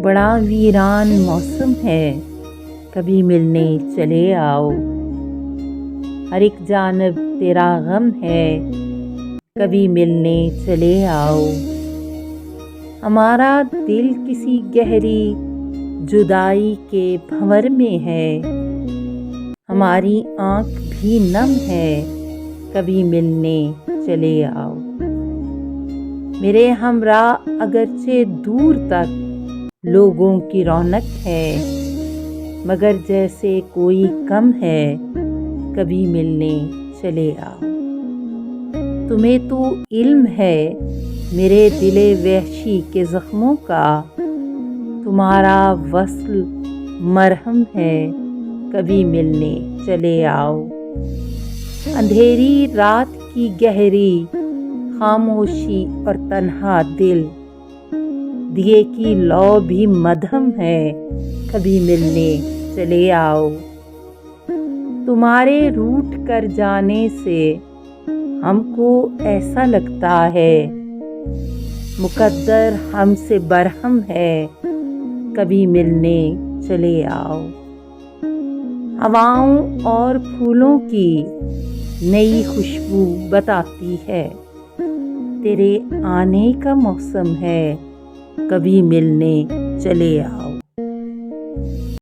बड़ा वीरान मौसम है, कभी मिलने चले आओ। हर एक जानब तेरा गम है, कभी मिलने चले आओ। हमारा दिल किसी गहरी जुदाई के भंवर में है, हमारी आँख भी नम है, कभी मिलने चले आओ। मेरे हमराह अगरचे दूर तक लोगों की रौनक है, मगर जैसे कोई कम है, कभी मिलने चले आओ। तुम्हें तो इल्म है मेरे दिले वहशी के ज़ख्मों का, तुम्हारा वस्ल मरहम है, कभी मिलने चले आओ। अंधेरी रात की गहरी खामोशी और तन्हा दिल, दिए की लौ भी मध्यम है, कभी मिलने चले आओ। तुम्हारे रूठ कर जाने से हमको ऐसा लगता है, मुकद्दर हमसे बरहम है, कभी मिलने चले आओ। हवाओं और फूलों की नई खुशबू बताती है, तेरे आने का मौसम है, कभी मिलने चले आओ।